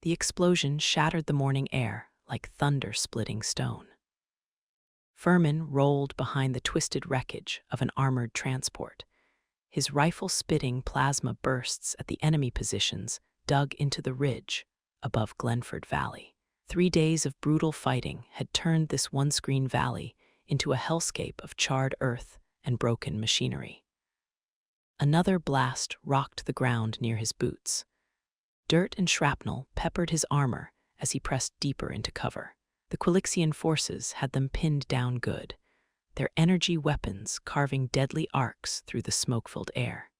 The explosion shattered the morning air like thunder splitting stone. Firmin rolled behind the twisted wreckage of an armored transport. His rifle spitting plasma bursts at the enemy positions dug into the ridge above Glenford Valley. 3 days of brutal fighting had turned this one-screen valley into a hellscape of charred earth and broken machinery. Another blast rocked the ground near his boots. Dirt and shrapnel peppered his armor as he pressed deeper into cover. The Quilixian forces had them pinned down good, their energy weapons carving deadly arcs through the smoke-filled air.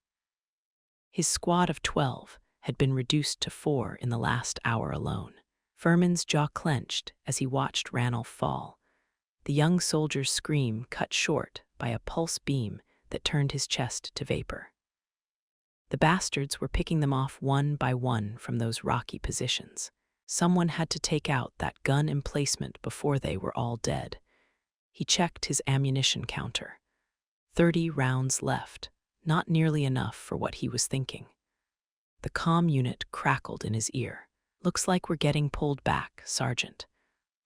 His squad of 12 had been reduced to 4 in the last hour alone. Firmin's jaw clenched as he watched Ranulph fall, the young soldier's scream cut short by a pulse beam that turned his chest to vapor. The bastards were picking them off one by one from those rocky positions. Someone had to take out that gun emplacement before they were all dead. He checked his ammunition counter. 30 rounds left, not nearly enough for what he was thinking. The comm unit crackled in his ear. "Looks like we're getting pulled back, Sergeant.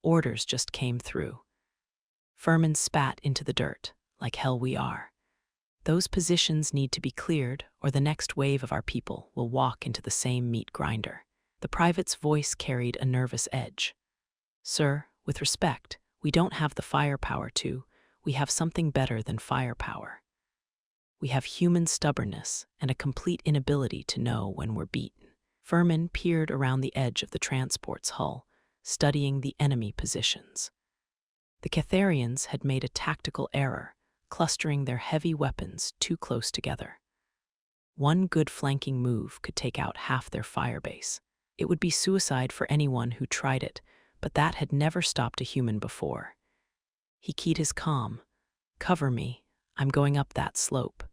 Orders just came through." Firmin spat into the dirt. "Like hell we are. Those positions need to be cleared, or the next wave of our people will walk into the same meat grinder." The private's voice carried a nervous edge. "Sir, with respect, we don't have the firepower to. We have something better than firepower. We have human stubbornness and a complete inability to know when we're beaten." Firmin peered around the edge of the transport's hull, studying the enemy positions. The Catharians had made a tactical error, clustering their heavy weapons too close together. One good flanking move could take out half their firebase. It would be suicide for anyone who tried it, but that had never stopped a human before. He keyed his comm. "Cover me. I'm going up that slope."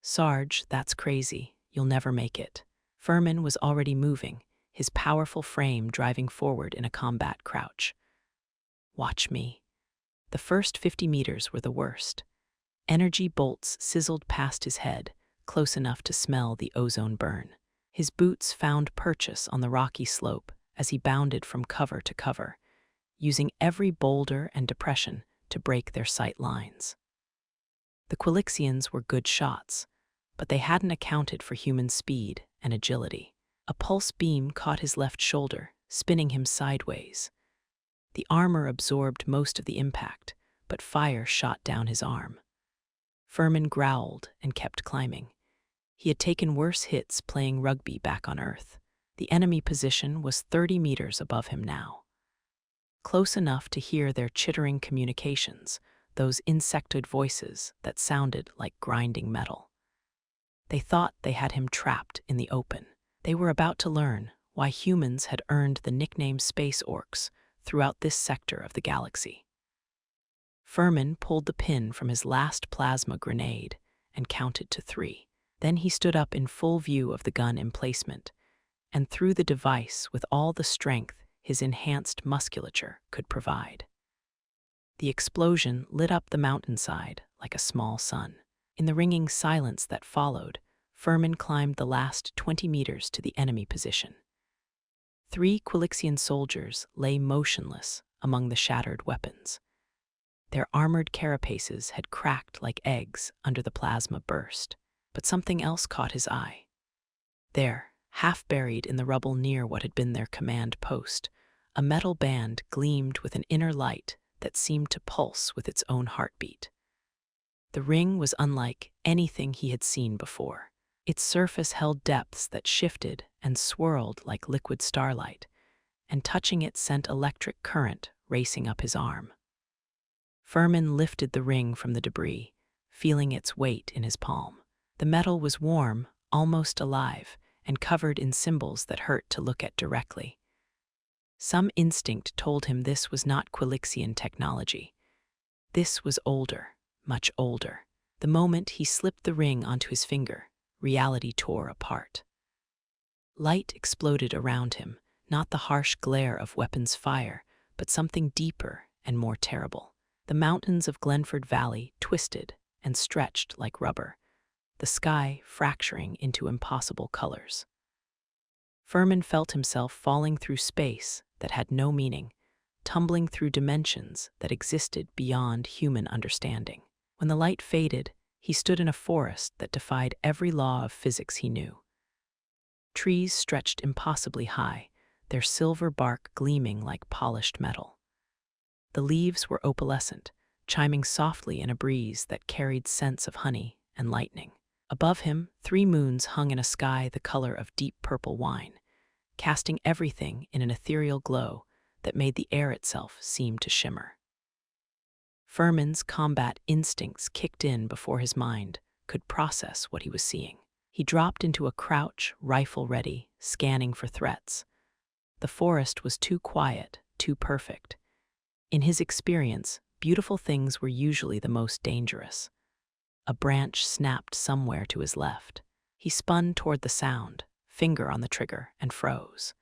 "Sarge, that's crazy. You'll never make it." Firmin was already moving, his powerful frame driving forward in a combat crouch. "Watch me." The first 50 meters were the worst. Energy bolts sizzled past his head, close enough to smell the ozone burn. His boots found purchase on the rocky slope as he bounded from cover to cover, using every boulder and depression to break their sight lines. The Quilixians were good shots, but they hadn't accounted for human speed and agility. A pulse beam caught his left shoulder, spinning him sideways. The armor absorbed most of the impact, but fire shot down his arm. Firmin growled and kept climbing. He had taken worse hits playing rugby back on Earth. The enemy position was 30 meters above him now. Close enough to hear their chittering communications, those insectoid voices that sounded like grinding metal. They thought they had him trapped in the open. They were about to learn why humans had earned the nickname Space Orcs throughout this sector of the galaxy. Firmin pulled the pin from his last plasma grenade and counted to 3. Then he stood up in full view of the gun emplacement and threw the device with all the strength his enhanced musculature could provide. The explosion lit up the mountainside like a small sun. In the ringing silence that followed, Firmin climbed the last 20 meters to the enemy position. 3 Quilixian soldiers lay motionless among the shattered weapons. Their armored carapaces had cracked like eggs under the plasma burst. But something else caught his eye. There, half buried in the rubble near what had been their command post, a metal band gleamed with an inner light that seemed to pulse with its own heartbeat. The ring was unlike anything he had seen before. Its surface held depths that shifted and swirled like liquid starlight, and touching it sent electric current racing up his arm. Firmin lifted the ring from the debris, feeling its weight in his palm. The metal was warm, almost alive, and covered in symbols that hurt to look at directly. Some instinct told him this was not Quilixian technology. This was older, much older. The moment he slipped the ring onto his finger, reality tore apart. Light exploded around him, not the harsh glare of weapons fire, but something deeper and more terrible. The mountains of Glenford Valley twisted and stretched like rubber, the sky fracturing into impossible colors. Firmin felt himself falling through space that had no meaning, tumbling through dimensions that existed beyond human understanding. When the light faded, he stood in a forest that defied every law of physics he knew. Trees stretched impossibly high, their silver bark gleaming like polished metal. The leaves were opalescent, chiming softly in a breeze that carried scents of honey and lightning. Above him, 3 moons hung in a sky the color of deep purple wine, casting everything in an ethereal glow that made the air itself seem to shimmer. Firmin's combat instincts kicked in before his mind could process what he was seeing. He dropped into a crouch, rifle ready, scanning for threats. The forest was too quiet, too perfect. In his experience, beautiful things were usually the most dangerous. A branch snapped somewhere to his left. He spun toward the sound, finger on the trigger, and froze.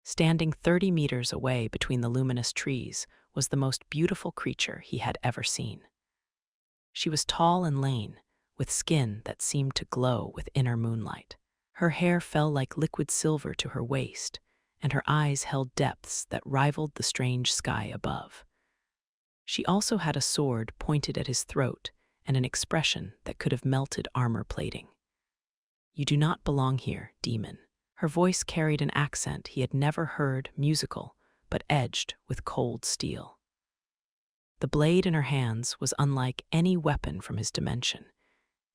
Standing 30 meters away between the luminous trees was the most beautiful creature he had ever seen. She was tall and lean, with skin that seemed to glow with inner moonlight. Her hair fell like liquid silver to her waist, and her eyes held depths that rivaled the strange sky above. She also had a sword pointed at his throat and an expression that could have melted armor plating. "You do not belong here, demon." Her voice carried an accent he had never heard, musical, but edged with cold steel. The blade in her hands was unlike any weapon from his dimension,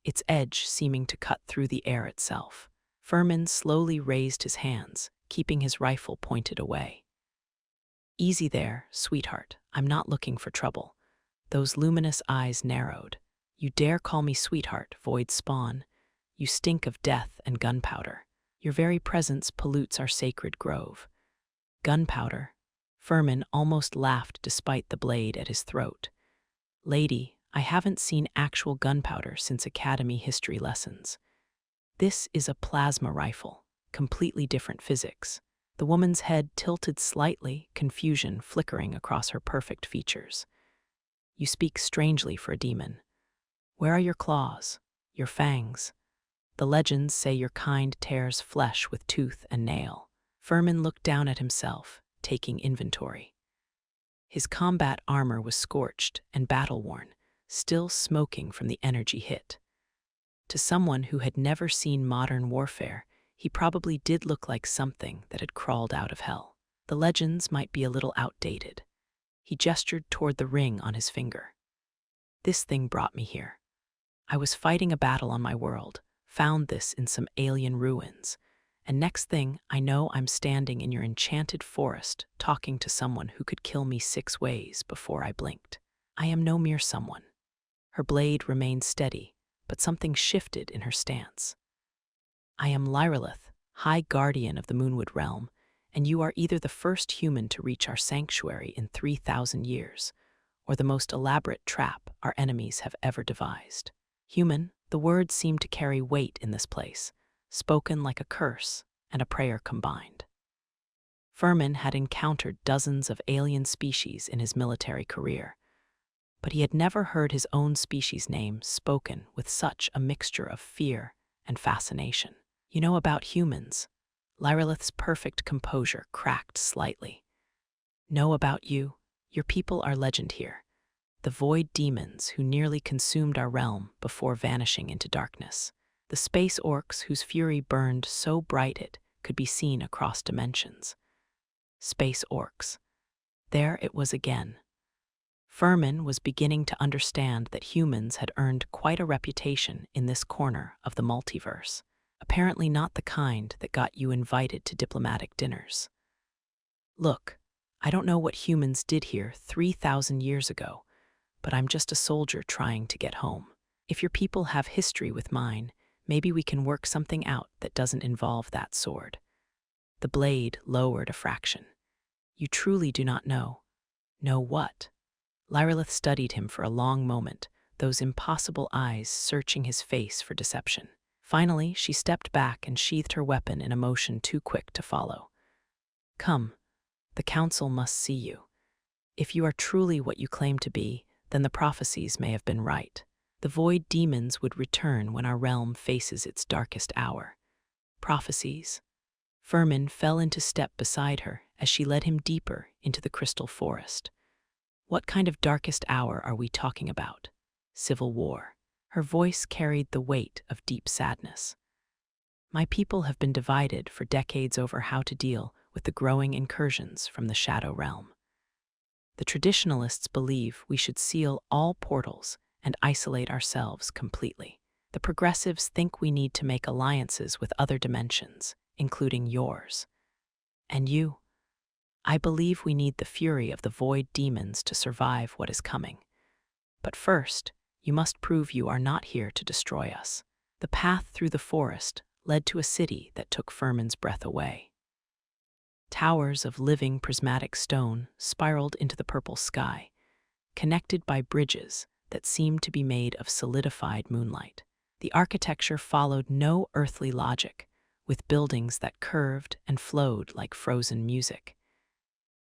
its edge seeming to cut through the air itself. Firmin slowly raised his hands, keeping his rifle pointed away. "Easy there, sweetheart. I'm not looking for trouble." Those luminous eyes narrowed. "You dare call me sweetheart, void spawn? You stink of death and gunpowder. Your very presence pollutes our sacred grove." Gunpowder? Firmin almost laughed despite the blade at his throat. "Lady, I haven't seen actual gunpowder since academy history lessons. This is a plasma rifle, completely different physics." The woman's head tilted slightly, confusion flickering across her perfect features. "You speak strangely for a demon. Where are your claws, your fangs? The legends say your kind tears flesh with tooth and nail." Firmin looked down at himself, taking inventory. His combat armor was scorched and battle-worn, still smoking from the energy hit. To someone who had never seen modern warfare, he probably did look like something that had crawled out of hell. The legends might be a little outdated. He gestured toward the ring on his finger. "This thing brought me here. I was fighting a battle on my world, found this in some alien ruins, and next thing I know I'm standing in your enchanted forest talking to someone who could kill me 6 ways before I blinked. I am no mere someone." Her blade remained steady, but something shifted in her stance. "I am Lyrelith, High Guardian of the Moonwood Realm, and you are either the first human to reach our sanctuary in 3,000 years, or the most elaborate trap our enemies have ever devised." Human, the word seemed to carry weight in this place, spoken like a curse and a prayer combined. Firmin had encountered dozens of alien species in his military career, but he had never heard his own species' name spoken with such a mixture of fear and fascination. "You know about humans?" Lyrelith's perfect composure cracked slightly. "Know about you? Your people are legend here. The void demons who nearly consumed our realm before vanishing into darkness. The space orcs whose fury burned so bright it could be seen across dimensions. Space orcs. There it was again. Firmin was beginning to understand that humans had earned quite a reputation in this corner of the multiverse. Apparently not the kind that got you invited to diplomatic dinners. "Look, I don't know what humans did here 3,000 years ago, but I'm just a soldier trying to get home. If your people have history with mine, maybe we can work something out that doesn't involve that sword." The blade lowered a fraction. "You truly do not know." "Know what?" Lyrelith studied him for a long moment, those impossible eyes searching his face for deception. Finally, she stepped back and sheathed her weapon in a motion too quick to follow. "Come, the council must see you. If you are truly what you claim to be, then the prophecies may have been right. The void demons would return when our realm faces its darkest hour." Prophecies? Firmin fell into step beside her as she led him deeper into the crystal forest. What kind of darkest hour are we talking about? Civil war. Her voice carried the weight of deep sadness. My people have been divided for decades over how to deal with the growing incursions from the Shadow Realm. The traditionalists believe we should seal all portals and isolate ourselves completely. The progressives think we need to make alliances with other dimensions, including yours. And you? I believe we need the fury of the void demons to survive what is coming. But first, you must prove you are not here to destroy us. The path through the forest led to a city that took Firmin's breath away. Towers of living prismatic stone spiraled into the purple sky, connected by bridges that seemed to be made of solidified moonlight. The architecture followed no earthly logic, with buildings that curved and flowed like frozen music.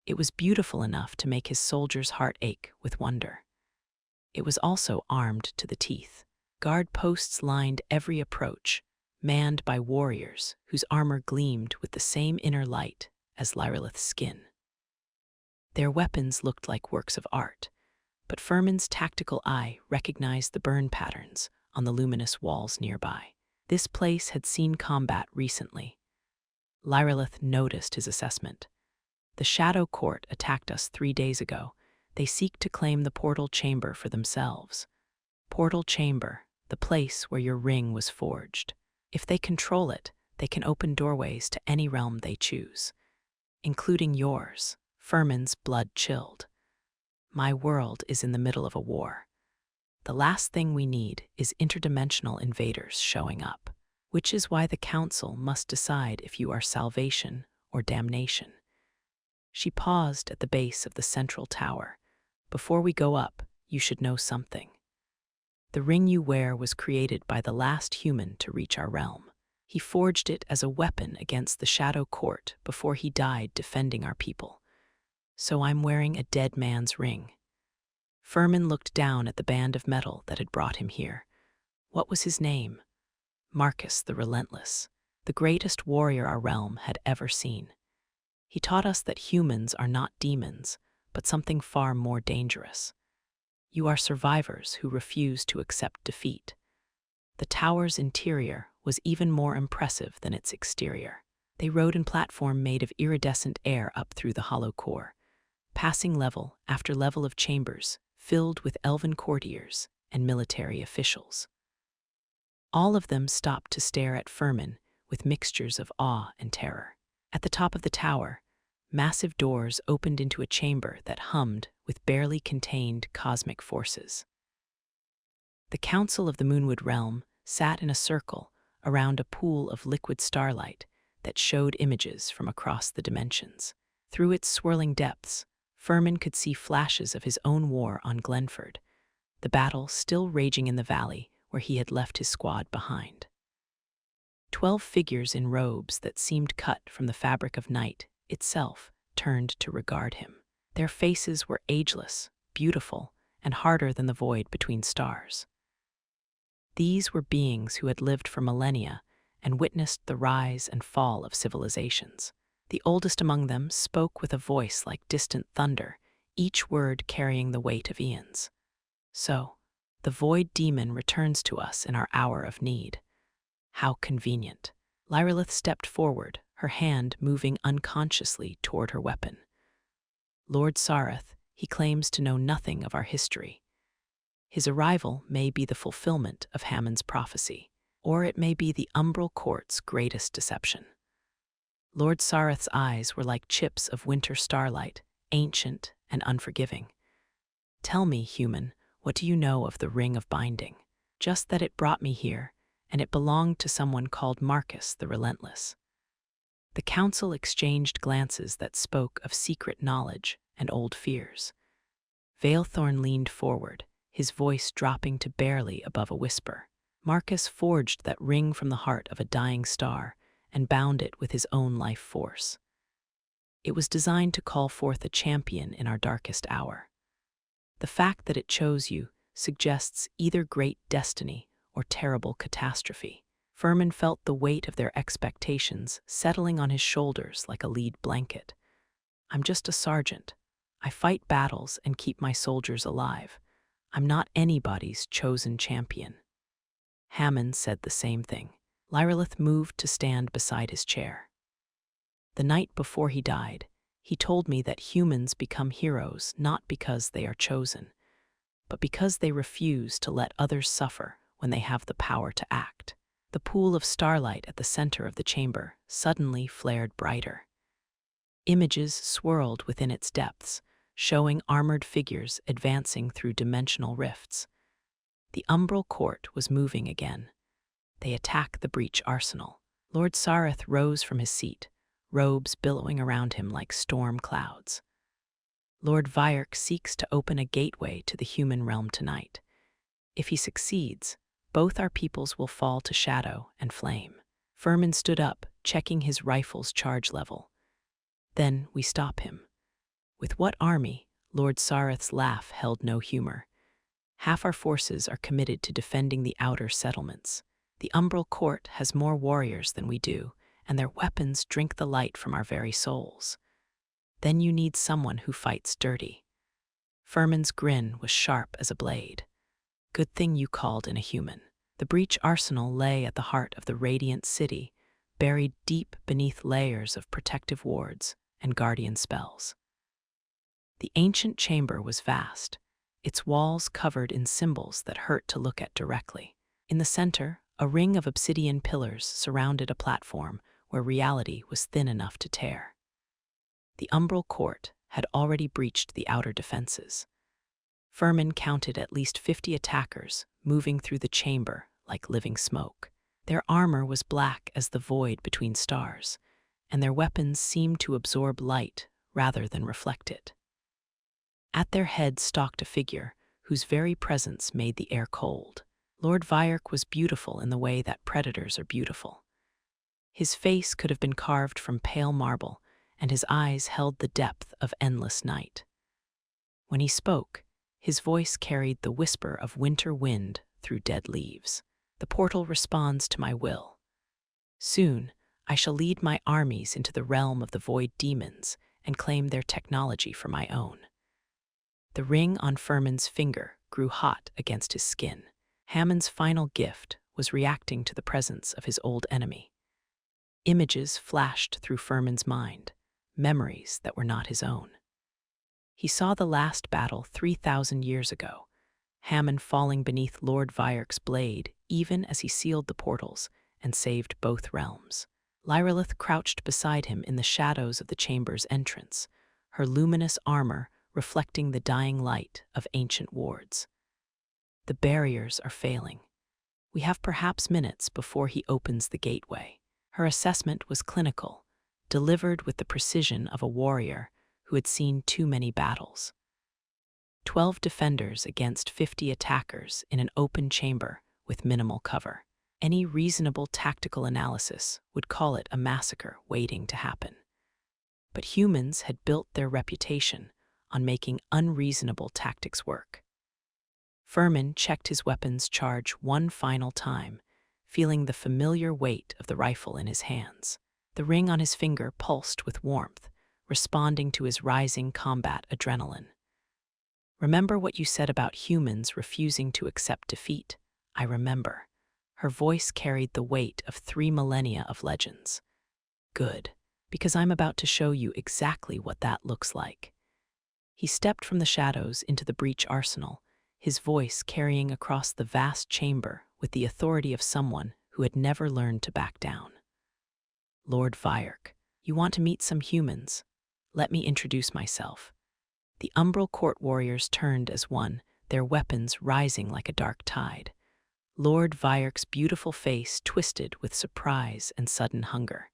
It was beautiful enough to make his soldier's heart ache with wonder. It was also armed to the teeth. Guard posts lined every approach, manned by warriors whose armor gleamed with the same inner light as Lyrillith's skin. Their weapons looked like works of art, but Firmin's tactical eye recognized the burn patterns on the luminous walls nearby. This place had seen combat recently. Lyrillith noticed his assessment. The Shadow Court attacked us 3 days ago. They seek to claim the portal chamber for themselves. Portal chamber, the place where your ring was forged. If they control it, they can open doorways to any realm they choose, including yours. Firmin's blood chilled. My world is in the middle of a war. The last thing we need is interdimensional invaders showing up, which is why the Council must decide if you are salvation or damnation. She paused at the base of the central tower. Before we go up, you should know something. The ring you wear was created by the last human to reach our realm. He forged it as a weapon against the Shadow Court before he died defending our people. So I'm wearing a dead man's ring. Firmin looked down at the band of metal that had brought him here. What was his name? Marcus the Relentless, the greatest warrior our realm had ever seen. He taught us that humans are not demons, but something far more dangerous. You are survivors who refuse to accept defeat. The tower's interior was even more impressive than its exterior. They rode in platform made of iridescent air up through the hollow core, passing level after level of chambers filled with elven courtiers and military officials. All of them stopped to stare at Firmin with mixtures of awe and terror. At the top of the tower, massive doors opened into a chamber that hummed with barely contained cosmic forces. The Council of the Moonwood Realm sat in a circle around a pool of liquid starlight that showed images from across the dimensions. Through its swirling depths, Firmin could see flashes of his own war on Glenford, the battle still raging in the valley where he had left his squad behind. 12 figures in robes that seemed cut from the fabric of night itself turned to regard him. Their faces were ageless, beautiful, and harder than the void between stars. These were beings who had lived for millennia and witnessed the rise and fall of civilizations. The oldest among them spoke with a voice like distant thunder, each word carrying the weight of eons. So, the void demon returns to us in our hour of need. How convenient. Lyrillith stepped forward, her hand moving unconsciously toward her weapon. Lord Sareth, he claims to know nothing of our history. His arrival may be the fulfillment of Hammond's prophecy, or it may be the Umbral Court's greatest deception. Lord Sareth's eyes were like chips of winter starlight, ancient and unforgiving. Tell me, human, what do you know of the Ring of Binding? Just that it brought me here, and it belonged to someone called Marcus the Relentless. The council exchanged glances that spoke of secret knowledge and old fears. Veilthorn leaned forward, his voice dropping to barely above a whisper. Marcus forged that ring from the heart of a dying star and bound it with his own life force. It was designed to call forth a champion in our darkest hour. The fact that it chose you suggests either great destiny or terrible catastrophe. Firmin felt the weight of their expectations settling on his shoulders like a lead blanket. I'm just a sergeant. I fight battles and keep my soldiers alive. I'm not anybody's chosen champion. Hammond said the same thing. Lyrillith moved to stand beside his chair. The night before he died, he told me that humans become heroes not because they are chosen, but because they refuse to let others suffer when they have the power to act. The pool of starlight at the center of the chamber suddenly flared brighter. Images swirled within its depths, showing armored figures advancing through dimensional rifts. The umbral court was moving again. They attacked the breach arsenal. Lord Sareth rose from his seat, robes billowing around him like storm clouds. Lord Vyark seeks to open a gateway to the human realm tonight. If he succeeds, both our peoples will fall to shadow and flame. Firmin stood up, checking his rifle's charge level. Then we stop him. With what army? Lord Sareth's laugh held no humor. Half our forces are committed to defending the outer settlements. The umbral court has more warriors than we do, and their weapons drink the light from our very souls. Then you need someone who fights dirty. Firmin's grin was sharp as a blade. Good thing you called in a human. The breach arsenal lay at the heart of the radiant city, buried deep beneath layers of protective wards and guardian spells. The ancient chamber was vast, its walls covered in symbols that hurt to look at directly. In the center, a ring of obsidian pillars surrounded a platform where reality was thin enough to tear. The umbral court had already breached the outer defenses. Firmin counted at least 50 attackers moving through the chamber like living smoke. Their armor was black as the void between stars, and their weapons seemed to absorb light rather than reflect it. At their head stalked a figure whose very presence made the air cold. Lord Vyark was beautiful in the way that predators are beautiful. His face could have been carved from pale marble, and his eyes held the depth of endless night. When he spoke, his voice carried the whisper of winter wind through dead leaves. The portal responds to my will. Soon, I shall lead my armies into the realm of the void demons and claim their technology for my own. The ring on Firmin's finger grew hot against his skin. Hammond's final gift was reacting to the presence of his old enemy. Images flashed through Firmin's mind, memories that were not his own. He saw the last battle 3,000 years ago, Hammond falling beneath Lord Vyark's blade even as he sealed the portals and saved both realms. Lyrillith crouched beside him in the shadows of the chamber's entrance, her luminous armor reflecting the dying light of ancient wards. The barriers are failing. We have perhaps minutes before he opens the gateway. Her assessment was clinical, delivered with the precision of a warrior who had seen too many battles. 12 defenders against 50 attackers in an open chamber with minimal cover. Any reasonable tactical analysis would call it a massacre waiting to happen. But humans had built their reputation on making unreasonable tactics work. Firmin checked his weapon's charge one final time, feeling the familiar weight of the rifle in his hands. The ring on his finger pulsed with warmth, responding to his rising combat adrenaline. Remember what you said about humans refusing to accept defeat? I remember. Her voice carried the weight of 3 millennia of legends. Good, because I'm about to show you exactly what that looks like. He stepped from the shadows into the breach arsenal, his voice carrying across the vast chamber with the authority of someone who had never learned to back down. Lord Vyark, you want to meet some humans? Let me introduce myself. The umbral court warriors turned as one, their weapons rising like a dark tide. Lord Vyark's beautiful face twisted with surprise and sudden hunger.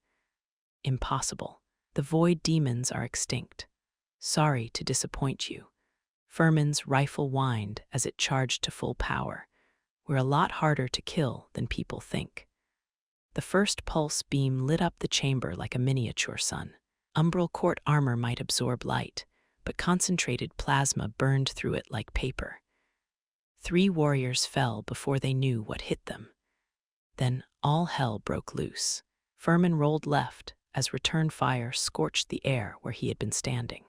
Impossible. The void demons are extinct. Sorry to disappoint you. Firmin's rifle whined as it charged to full power. We're a lot harder to kill than people think. The first pulse beam lit up the chamber like a miniature sun. Umbral court armor might absorb light, but concentrated plasma burned through it like paper. 3 warriors fell before they knew what hit them. Then all hell broke loose. Firmin rolled left as return fire scorched the air where he had been standing.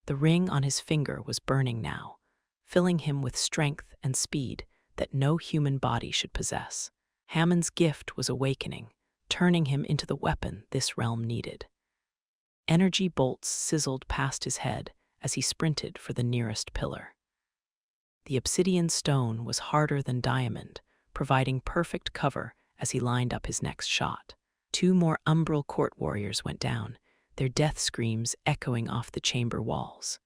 The ring on his finger was burning now, filling him with strength and speed that no human body should possess. Hammond's gift was awakening, turning him into the weapon this realm needed. Energy bolts sizzled past his head as he sprinted for the nearest pillar. The obsidian stone was harder than diamond, providing perfect cover as he lined up his next shot. 2 more umbral court warriors went down, their death screams echoing off the chamber walls.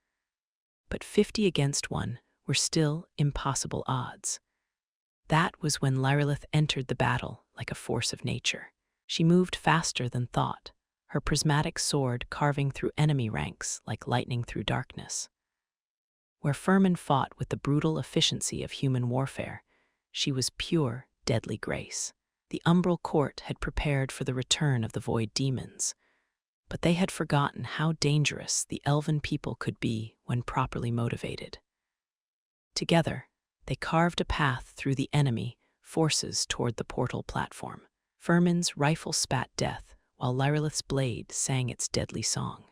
But 50 against 1 were still impossible odds. That was when Lyrillith entered the battle like a force of nature. She moved faster than thought, her prismatic sword carving through enemy ranks like lightning through darkness. Where Firmin fought with the brutal efficiency of human warfare, she was pure, deadly grace. The umbral court had prepared for the return of the void demons, but they had forgotten how dangerous the elven people could be when properly motivated. Together, they carved a path through the enemy forces toward the portal platform. Firmin's rifle spat death, while Lyrillith's blade sang its deadly song.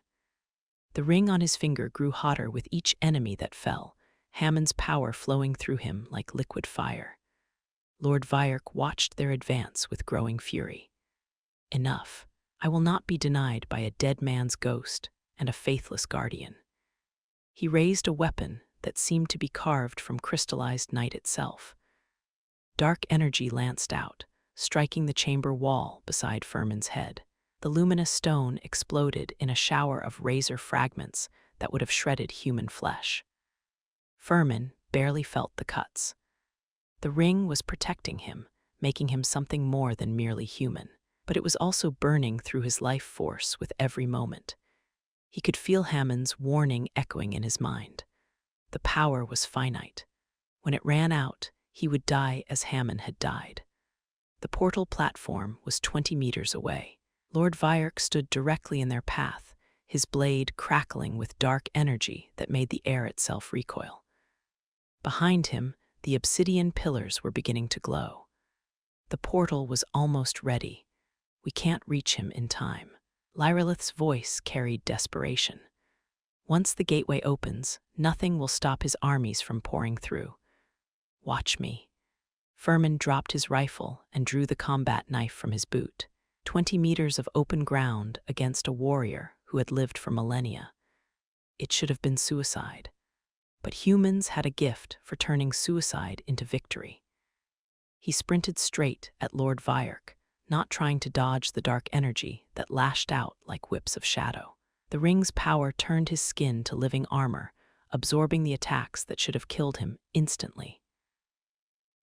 The ring on his finger grew hotter with each enemy that fell, Hammond's power flowing through him like liquid fire. Lord Vyark watched their advance with growing fury. Enough. I will not be denied by a dead man's ghost and a faithless guardian. He raised a weapon that seemed to be carved from crystallized night itself. Dark energy lanced out, striking the chamber wall beside Firmin's head. The luminous stone exploded in a shower of razor fragments that would have shredded human flesh. Firmin barely felt the cuts. The ring was protecting him, making him something more than merely human, but it was also burning through his life force with every moment. He could feel Hammond's warning echoing in his mind. The power was finite. When it ran out, he would die as Hammond had died. The portal platform was 20 meters away. Lord Vyark stood directly in their path, his blade crackling with dark energy that made the air itself recoil. Behind him, the obsidian pillars were beginning to glow. The portal was almost ready. We can't reach him in time. Lyrillith's voice carried desperation. Once the gateway opens, nothing will stop his armies from pouring through. Watch me. Firmin dropped his rifle and drew the combat knife from his boot. 20 meters of open ground against a warrior who had lived for millennia. It should have been suicide. But humans had a gift for turning suicide into victory. He sprinted straight at Lord Vyark, not trying to dodge the dark energy that lashed out like whips of shadow. The ring's power turned his skin to living armor, absorbing the attacks that should have killed him instantly.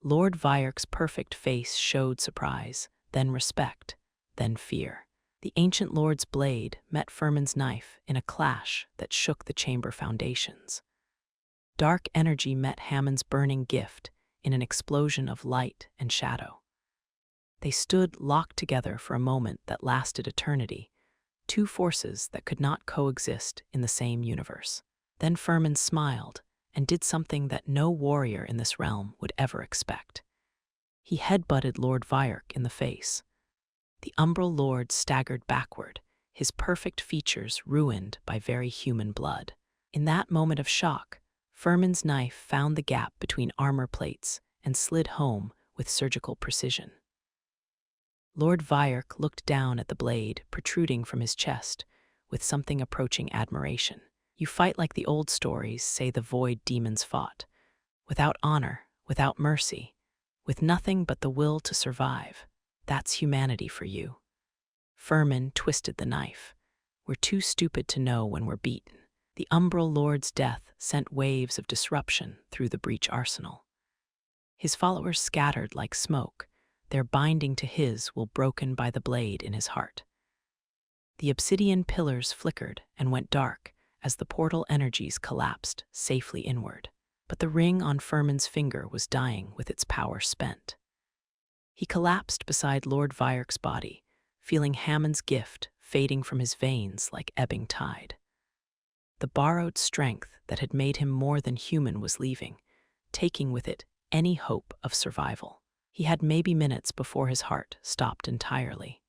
Lord Vyark's perfect face showed surprise, then respect, then fear. The ancient lord's blade met Firmin's knife in a clash that shook the chamber foundations. Dark energy met Hammond's burning gift in an explosion of light and shadow. They stood locked together for a moment that lasted eternity, 2 forces that could not coexist in the same universe. Then Firmin smiled and did something that no warrior in this realm would ever expect. He headbutted Lord Vyark in the face. The umbral lord staggered backward, his perfect features ruined by very human blood. In that moment of shock, Firmin's knife found the gap between armor plates and slid home with surgical precision. Lord Vyark looked down at the blade protruding from his chest with something approaching admiration. You fight like the old stories say the void demons fought, without honor, without mercy, with nothing but the will to survive. That's humanity for you. Firmin twisted the knife. We're too stupid to know when we're beaten. The umbral lord's death sent waves of disruption through the breach arsenal. His followers scattered like smoke, their binding to his will broken by the blade in his heart. The obsidian pillars flickered and went dark as the portal energies collapsed safely inward. But the ring on Firmin's finger was dying with its power spent. He collapsed beside Lord Vyark's body, feeling Hammond's gift fading from his veins like ebbing tide. The borrowed strength that had made him more than human was leaving, taking with it any hope of survival. He had maybe minutes before his heart stopped entirely.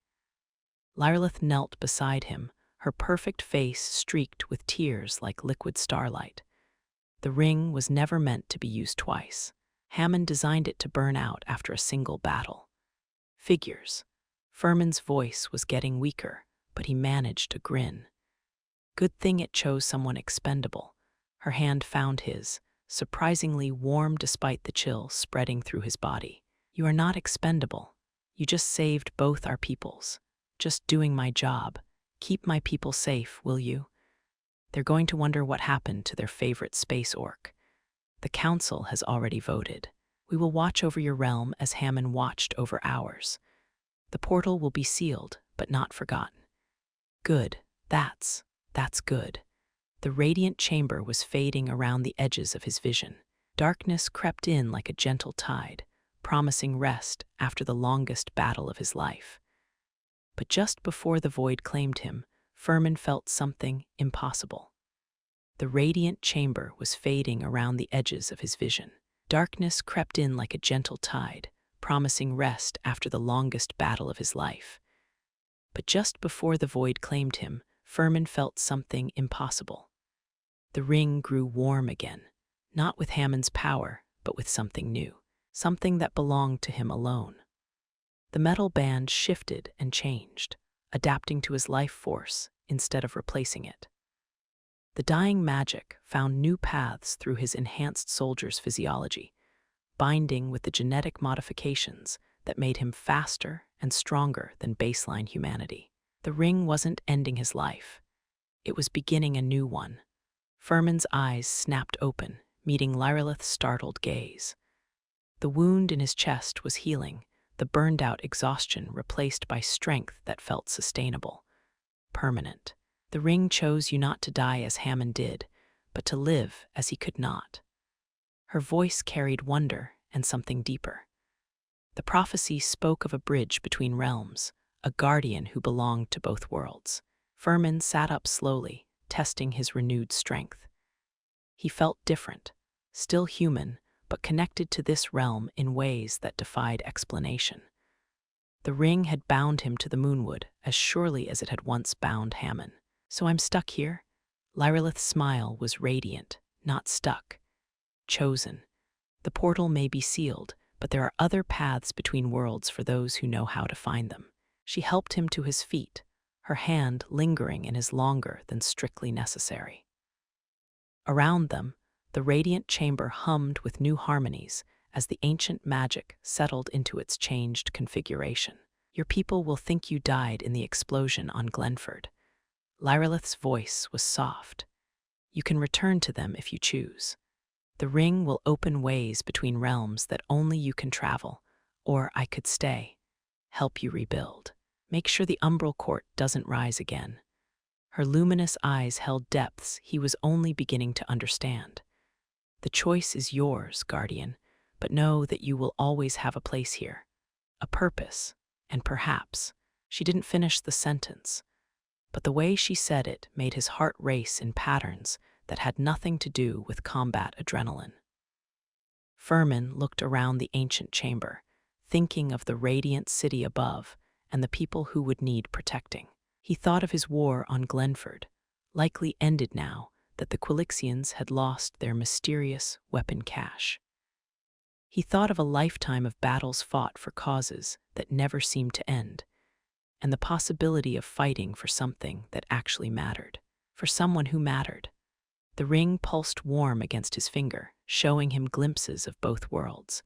Lyrlith knelt beside him, her perfect face streaked with tears like liquid starlight. The ring was never meant to be used twice. Hammond designed it to burn out after a single battle. Figures. Firmin's voice was getting weaker, but he managed a grin. Good thing it chose someone expendable. Her hand found his, surprisingly warm despite the chill spreading through his body. You are not expendable. You just saved both our peoples. Just doing my job. Keep my people safe, will you? They're going to wonder what happened to their favorite space orc. The council has already voted. We will watch over your realm as Hammond watched over ours. The portal will be sealed, but not forgotten. Good. That's good. The radiant chamber was fading around the edges of his vision. Darkness crept in like a gentle tide, promising rest after the longest battle of his life. But just before the void claimed him, Firmin felt something impossible. The radiant chamber was fading around the edges of his vision. Darkness crept in like a gentle tide, promising rest after the longest battle of his life. But just before the void claimed him, Firmin felt something impossible. The ring grew warm again, not with Hammond's power, but with something new, something that belonged to him alone. The metal band shifted and changed, adapting to his life force instead of replacing it. The dying magic found new paths through his enhanced soldier's physiology, binding with the genetic modifications that made him faster and stronger than baseline humanity. The ring wasn't ending his life. It was beginning a new one. Firmin's eyes snapped open, meeting Lyrlith's startled gaze. The wound in his chest was healing, the burned-out exhaustion replaced by strength that felt sustainable, permanent. The ring chose you not to die as Hammond did, but to live as he could not. Her voice carried wonder and something deeper. The prophecy spoke of a bridge between realms, a guardian who belonged to both worlds. Firmin sat up slowly, testing his renewed strength. He felt different, still human, but connected to this realm in ways that defied explanation. The ring had bound him to the Moonwood as surely as it had once bound Hammond. So I'm stuck here? Lyrlith's smile was radiant, not stuck. Chosen. The portal may be sealed, but there are other paths between worlds for those who know how to find them. She helped him to his feet, her hand lingering in his longer than strictly necessary. Around them, the radiant chamber hummed with new harmonies as the ancient magic settled into its changed configuration. Your people will think you died in the explosion on Glenford. Lyrlith's voice was soft. You can return to them if you choose. The ring will open ways between realms that only you can travel, or I could stay, help you rebuild. Make sure the umbral court doesn't rise again. Her luminous eyes held depths he was only beginning to understand. The choice is yours, Guardian, but know that you will always have a place here, a purpose, and perhaps. She didn't finish the sentence, but the way she said it made his heart race in patterns that had nothing to do with combat adrenaline. Firmin looked around the ancient chamber, thinking of the radiant city above and the people who would need protecting. He thought of his war on Glenford, likely ended now that the Quilixians had lost their mysterious weapon cache. He thought of a lifetime of battles fought for causes that never seemed to end, and the possibility of fighting for something that actually mattered, for someone who mattered. The ring pulsed warm against his finger, showing him glimpses of both worlds,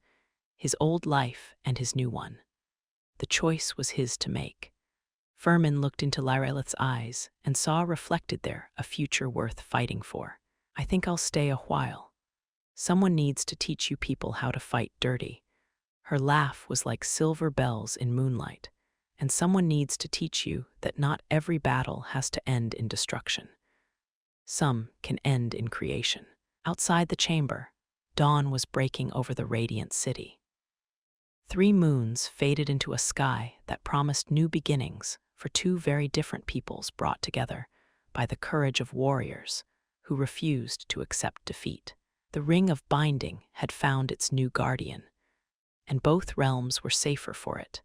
his old life and his new one. The choice was his to make. Firmin looked into Lyrlith's eyes and saw reflected there a future worth fighting for. I think I'll stay a while. Someone needs to teach you people how to fight dirty. Her laugh was like silver bells in moonlight. And someone needs to teach you that not every battle has to end in destruction. Some can end in creation. Outside the chamber, dawn was breaking over the radiant city. 3 moons faded into a sky that promised new beginnings for 2 very different peoples brought together by the courage of warriors who refused to accept defeat. The ring of binding had found its new guardian. and both realms were safer for it.